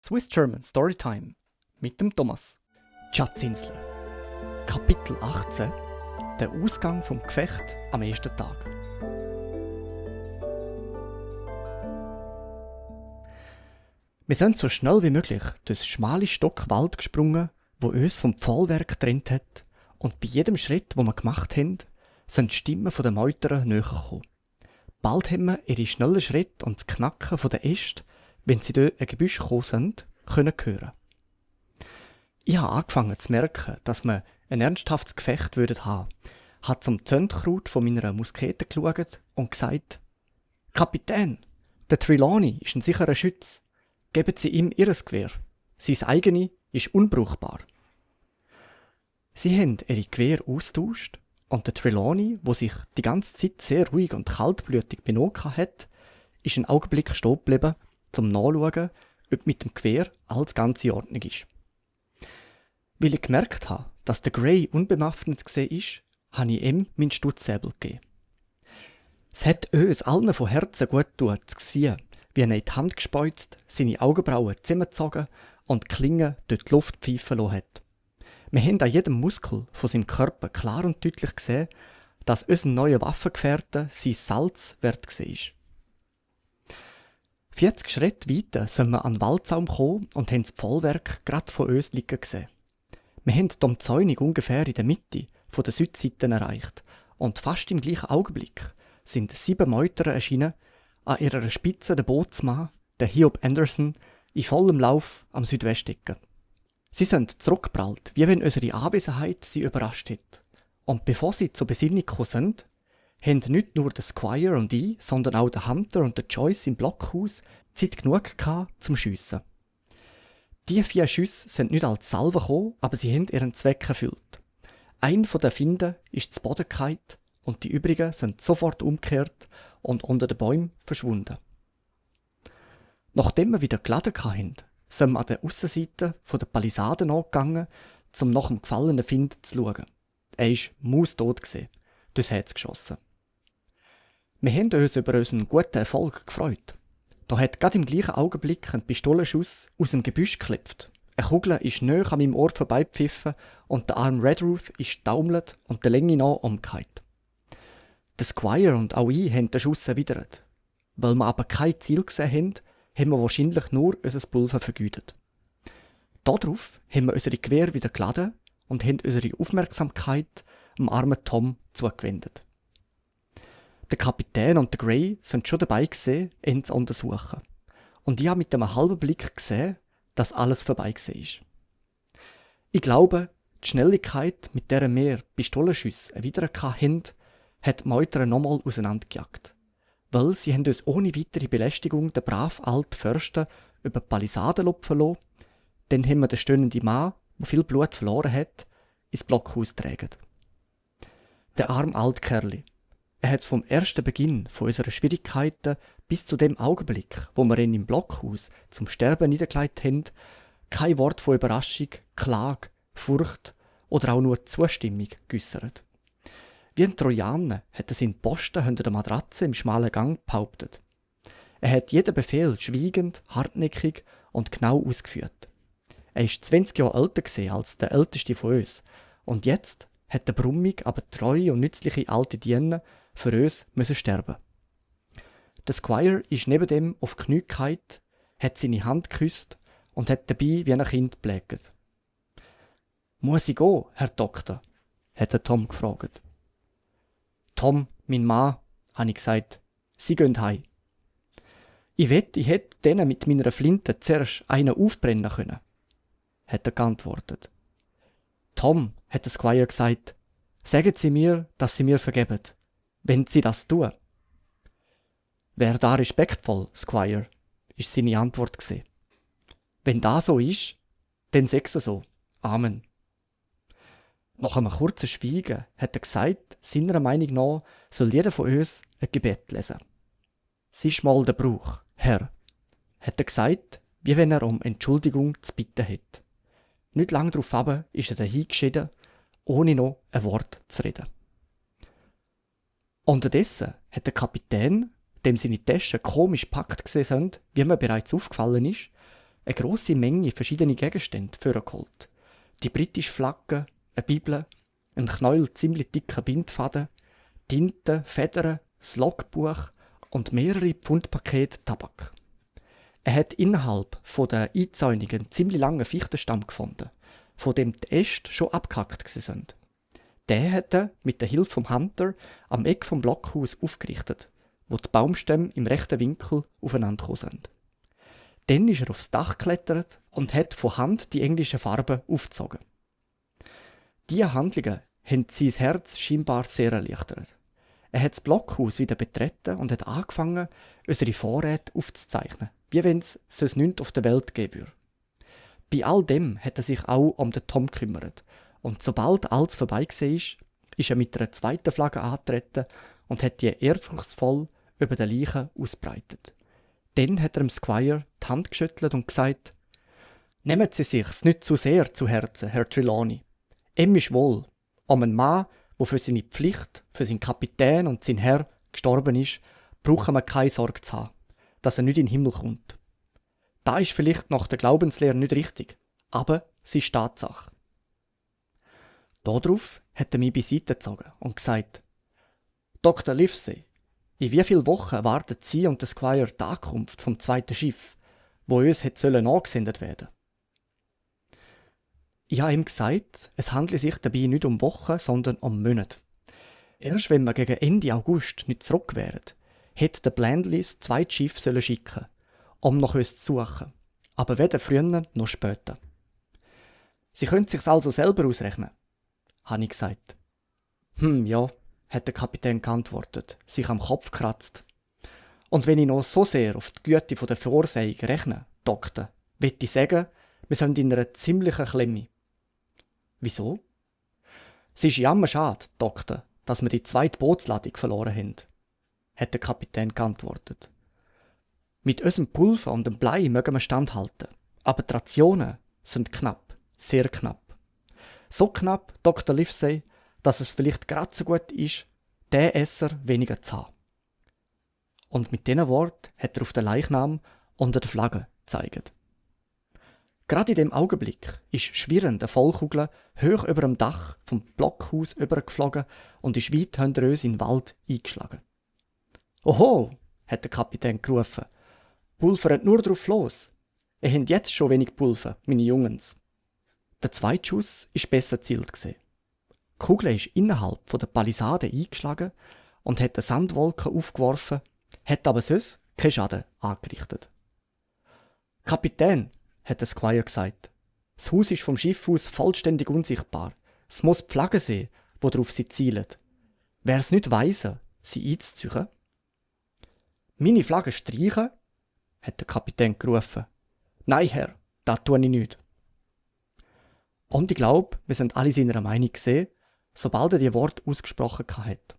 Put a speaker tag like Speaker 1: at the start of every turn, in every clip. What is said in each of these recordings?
Speaker 1: Swiss German Storytime mit dem Thomas. Die Schatzinsel. Kapitel 18. Der Ausgang vom Gefecht am ersten Tag. Wir sind so schnell wie möglich durchs schmale Stock Wald gesprungen, wo uns vom Pfahlwerk getrennt hat, und bei jedem Schritt, wo wir gemacht haben, sind die Stimmen der Meuterer näher gekommen. Bald haben wir ihre schnellen Schritte und das Knacken der Äste, wenn sie durch ein Gebüsch gekommen sind, können hören. Ich habe angefangen zu merken, dass wir ein ernsthaftes Gefecht haben würden, habe zum Zündkraut von meiner Muskete geschaut und gesagt: «Kapitän, der Trelawney ist ein sicherer Schütz. Geben Sie ihm Ihres Gewehr. Sein eigenes ist unbrauchbar.» Sie haben ihre Gewehr austauscht und der Trelawney, der sich die ganze Zeit sehr ruhig und kaltblütig benommen hat, ist einen Augenblick stehen geblieben, zum Nachschauen, ob mit dem Gewehr alles ganz in Ordnung ist. Weil ich gemerkt habe, dass der Grey unbewaffnet war, habe ich ihm meinen Stutzsäbel gegeben. Es hat uns allen von Herzen gut getan, zu sehen, wie er in die Hand gespeuzt, seine Augenbrauen zusammengezogen und die Klinge durch die Luft pfeifen lassen hat. Wir haben an jedem Muskel von seinem Körper klar und deutlich gesehen, dass unser neuer Waffengefährte sein Salz wert war. 40 Schritte weiter sind wir an den Waldsaum gekommen und haben das Pfahlwerk gerade vor uns liegen gesehen. Wir haben die Umzäunung ungefähr in der Mitte von der Südseite erreicht und fast im gleichen Augenblick sind 7 Meuterer erschienen, an ihrer Spitze der Bootsmann, der Hiob Anderson, in vollem Lauf am Südwestecken. Sie sind zurückgeprallt, wie wenn unsere Anwesenheit sie überrascht hätte. Und bevor sie zur Besinnung gekommen sind, haben nicht nur der Squire und ich, sondern auch der Hunter und der Joyce im Blockhaus Zeit genug gehabt zum Schiessen. Die 4 Schüsse sind nicht als Salve gekommen, aber sie haben ihren Zweck erfüllt. Ein von den Finden ist zu Boden gefallen und die übrigen sind sofort umgekehrt und unter den Bäumen verschwunden. Nachdem wir wieder geladen hatten, sind wir an der Aussenseite der Palisade angegangen, um nach dem gefallenen Find zu schauen. Er war maustot, durchs Herz geschossen. Wir haben uns über unseren guten Erfolg gefreut. Da hat gerade im gleichen Augenblick ein Pistolenschuss aus dem Gebüsch geklopft. Eine Kugel ist nahe an meinem Ohr vorbeigepfiffen und der Arm Redruth ist taumelt und der Länge nach umgekehrt. Der Squire und auch ich haben den Schuss erwidert. Weil wir aber kein Ziel gesehen haben wir wahrscheinlich nur unser Pulver vergeudet. Darauf haben wir unsere Gewehr wieder geladen und haben unsere Aufmerksamkeit dem armen Tom zugewendet. Der Kapitän und der Grey sind schon dabei gewesen, ihn zu untersuchen. Und ich habe mit einem halben Blick gesehen, dass alles vorbei war. Ich glaube, die Schnelligkeit, mit der wir Pistolenschüsse erwidert haben, hat die Meuterer nochmal auseinandergejagt. Weil sie haben uns ohne weitere Belästigung den brav alten Förster über die Palisade lupfen lassen. Dann haben wir den stöhnenden Mann, der viel Blut verloren hat, ins Blockhaus getragen. Der arme alte Kerl. Er hat vom ersten Beginn von unseren Schwierigkeiten bis zu dem Augenblick, wo wir ihn im Blockhaus zum Sterben niedergelegt haben, kein Wort von Überraschung, Klage, Furcht oder auch nur Zustimmung geäussert. Wie ein Trojaner hat er seinen Posten hinter der Matratze im schmalen Gang behauptet. Er hat jeden Befehl schweigend, hartnäckig und genau ausgeführt. Er war 20 Jahre älter als der älteste von uns und jetzt hat der brummig, aber treue und nützliche alte Diener für uns müssen sterben. Der Squire ist neben dem auf die Knie gefallen, hat seine Hand geküsst und hat dabei wie ein Kind geblägt. «Muss ich gehen, Herr Doktor?» hat der Tom gefragt. «Tom, mein Mann», habe ich gesagt, «Sie gehen heim.» «Ich wette, ich hätte denen mit meiner Flinte zuerst einen aufbrennen können», hat er geantwortet. «Tom», hat der Squire gesagt, «sagen Sie mir, dass Sie mir vergeben, wenn Sie das tun.» «Wär da respektvoll, Squire», ist seine Antwort gewesen. «Wenn das so ist, dann sag's so. Amen.» Nach einem kurzen Schweigen hat er gesagt, seiner Meinung nach soll jeder von uns ein Gebet lesen. «Es ist mal der Brauch, Herr», hat er gesagt, wie wenn er um Entschuldigung zu bitten hätte. Nicht lang darauf ist er dahingeschieden, ohne noch ein Wort zu reden. Unterdessen hat der Kapitän, dem seine Taschen komisch gepackt gesehen sind, wie mir bereits aufgefallen ist, eine grosse Menge verschiedene Gegenstände vorgeholt. Die britische Flagge, eine Bibel, ein Knäuel ziemlich dicker Bindfaden, Tinte, Federn, das Logbuch und mehrere Pfundpakete Tabak. Er hat innerhalb der Einzäunungen einen ziemlich langen Fichtenstamm gefunden, von dem die Äste schon abgehackt sind. Den hat er mit der Hilfe vom Hunter am Eck vom Blockhaus aufgerichtet, wo die Baumstämme im rechten Winkel aufeinander gekommen sind. Dann ist er aufs Dach geklettert und hat von Hand die englischen Farben aufgezogen. Diese Handlungen haben sein Herz scheinbar sehr erleichtert. Er hat das Blockhaus wieder betreten und hat angefangen, unsere Vorräte aufzuzeichnen, wie wenn es sonst nichts auf der Welt geben würde. Bei all dem hat er sich auch um den Tom gekümmert. Und sobald alles vorbei war, ist er mit einer zweiten Flagge angetreten und hat die ehrfurchtsvoll über die Leiche ausbreitet. Dann hat er dem Squire die Hand geschüttelt und gesagt: «Nehmen Sie sich's nicht zu sehr zu Herzen, Herr Trelawney. Ist wohl, um einen Mann, der für seine Pflicht, für seinen Kapitän und seinen Herr gestorben ist, brauchen wir keine Sorge zu haben, dass er nicht in den Himmel kommt. Da ist vielleicht nach der Glaubenslehre nicht richtig, aber es ist Tatsache.» Darauf hat er mich beiseite gezogen und gesagt: «Dr. Livesey, in wie vielen Wochen erwarten Sie und der Squire die Ankunft vom zweiten Schiff, wo uns angesendet werden soll?» Ich habe ihm gesagt, es handle sich dabei nicht um Wochen, sondern um Monate. Erst wenn wir gegen Ende August nicht zurück wären, hätte der Blandly das zweite Schiff schicken sollen, um nach uns zu suchen. Aber weder früher noch später. «Sie können sich's also selber ausrechnen», habe ich gesagt. Ja», hat der Kapitän geantwortet, sich am Kopf kratzt. «Und wenn ich noch so sehr auf die Güte der Vorsehung rechne, Doktor, will ich sagen, wir sind in einer ziemlichen Klemme.» «Wieso?» «Es ist jammerschade, Doktor, dass wir die zweite Bootsladung verloren haben», hat der Kapitän geantwortet. «Mit unserem Pulver und dem Blei mögen wir standhalten, aber die Rationen sind knapp, sehr knapp. So knapp, Dr. Livesey, dass es vielleicht gerade so gut ist, den Esser weniger zu haben.» Und mit diesen Worten hat er auf den Leichnam unter der Flagge gezeigt. Gerade in dem Augenblick ist schwirrend eine Vollkugel hoch über dem Dach vom Blockhaus übergeflogen und ist weit hinter uns in den Wald eingeschlagen. «Oho!» hat der Kapitän gerufen. «Pulvert nur drauf los! Ihr habt jetzt schon wenig Pulver, meine Jungens!» Der zweite Schuss war besser gezielt. Die Kugel ist innerhalb der Palisade eingeschlagen und hat eine Sandwolke aufgeworfen, hat aber sonst keinen Schaden angerichtet. «Kapitän», hat der Squire gesagt, «das Haus ist vom Schiff aus vollständig unsichtbar. Es muss die Flagge sehen, worauf sie zielen. Wäre es nicht weiser, sie einzuziehen?» «Meine Flagge streichen?» hat der Kapitän gerufen. «Nein, Herr, das tue ich nicht.» Und ich glaube, wir sind alle seiner Meinung gesehen, sobald er die Worte ausgesprochen hat.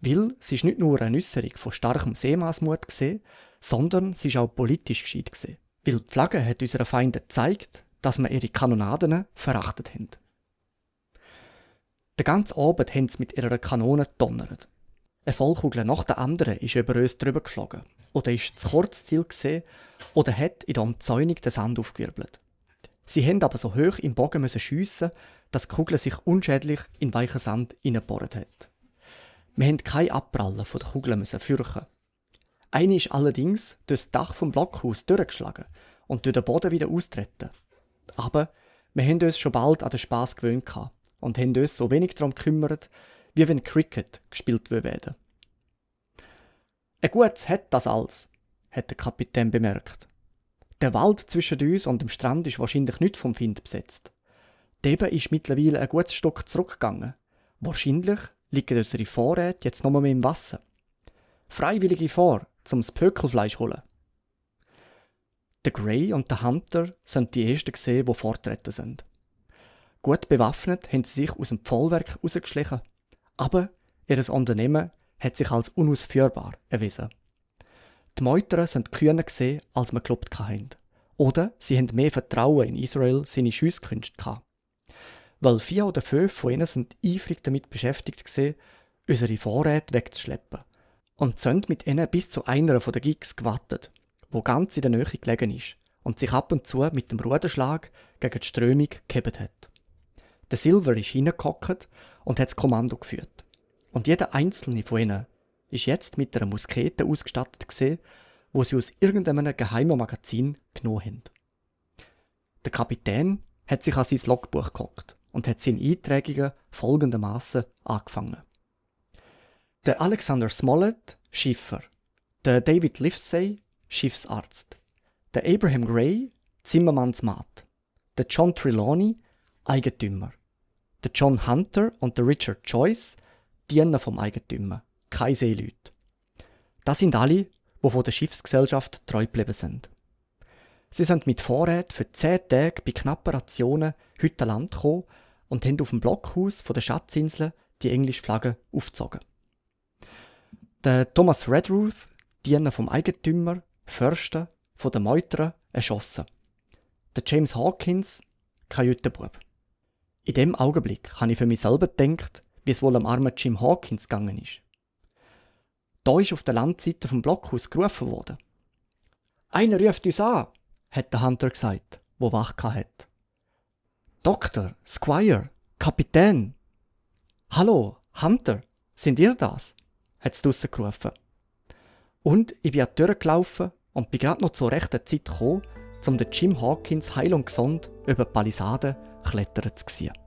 Speaker 1: Weil es ist nicht nur eine Äußerung von starkem Seemannsmut gesehen, sondern es ist auch politisch gescheit gesehen. Weil die Flagge hat unseren Feinden gezeigt, dass wir ihre Kanonaden verachtet haben. Den ganzen Abend haben sie mit ihrer Kanone gedonnert. Eine Vollkugel nach der anderen ist über uns drüber geflogen, oder ist zu Kurzziel gesehen, oder hat in der Umzäunung den Sand aufgewirbelt. Sie haben aber so hoch im Bogen schiessen, dass die Kugel sich unschädlich in weichen Sand hineingebohrt hat. Wir mussten kein Abprallen von der Kugel fürchten. Eine ist allerdings durch das Dach vom Blockhaus durchgeschlagen und durch den Boden wieder austreten. Aber wir haben uns schon bald an den Spass gewöhnt und haben uns so wenig darum gekümmert, wie wenn Cricket gespielt werden. «Ein gutes hat das alles», hat der Kapitän bemerkt. «Der Wald zwischen uns und dem Strand ist wahrscheinlich nicht vom Find besetzt. Die Eben ist mittlerweile ein gutes Stück zurückgegangen. Wahrscheinlich liegen unsere Vorräte jetzt noch mehr im Wasser. Freiwillige vor, zum das Pökelfleisch holen.» Der Gray und der Hunter sind die ersten gesehen, die vortreten sind. Gut bewaffnet haben sie sich aus dem Pfohlwerk rausgeschlichen, aber ihr Unternehmen hat sich als unausführbar erwiesen. Die Meuterer sind kühner gesehen, als man geglaubt hatten. Oder sie haben mehr Vertrauen in Israel seine Schiesskünste gehabt. Weil 4 oder 5 von ihnen sind eifrig damit beschäftigt gewesen, unsere Vorräte wegzuschleppen. Und sind mit ihnen bis zu einer von den Gigs gewartet, wo ganz in der Nähe gelegen ist und sich ab und zu mit dem Ruderschlag gegen die Strömung gehebt hat. Der Silver ist hineingehockt und hat das Kommando geführt. Und jeder einzelne von ihnen ist jetzt mit einer Muskete ausgestattet gewesen, wo sie aus irgendeinem geheimen Magazin genommen haben. Der Kapitän hat sich an sein Logbuch gehockt und hat seine Einträgungen folgendermaßen angefangen. Der Alexander Smollett, Schiffer. Der David Livesey, Schiffsarzt. Der Abraham Gray, Zimmermannsmat. Der John Trelawney, Eigentümer. Der John Hunter und der Richard Joyce, Diener vom Eigentümer, keine Seeleute. Das sind alle, die von der Schiffsgesellschaft treu geblieben sind. Sie sind mit Vorräten für 10 Tage bei knappen Rationen heute an Land gekommen und haben auf dem Blockhaus der Schatzinsel die englische Flagge aufgezogen. Der Thomas Redruth, Diener vom Eigentümer, Förster, von den Meutern, erschossen. Der James Hawkins, Kajütenbub. In dem Augenblick habe ich für mich selber gedacht, wie es wohl am armen Jim Hawkins gegangen ist. Da ist auf der Landseite vom Blockhaus gerufen worden. «Einer ruft uns an», hat der Hunter gesagt, wo wach hat. «Doktor, Squire, Kapitän!» «Hallo, Hunter, sind ihr das?» hat es draussen gerufen. Und ich bin an die Tür gelaufen und bin gerade noch zur rechten Zeit gekommen, um den Jim Hawkins heil und gesund über die Palisade klettern zu sehen.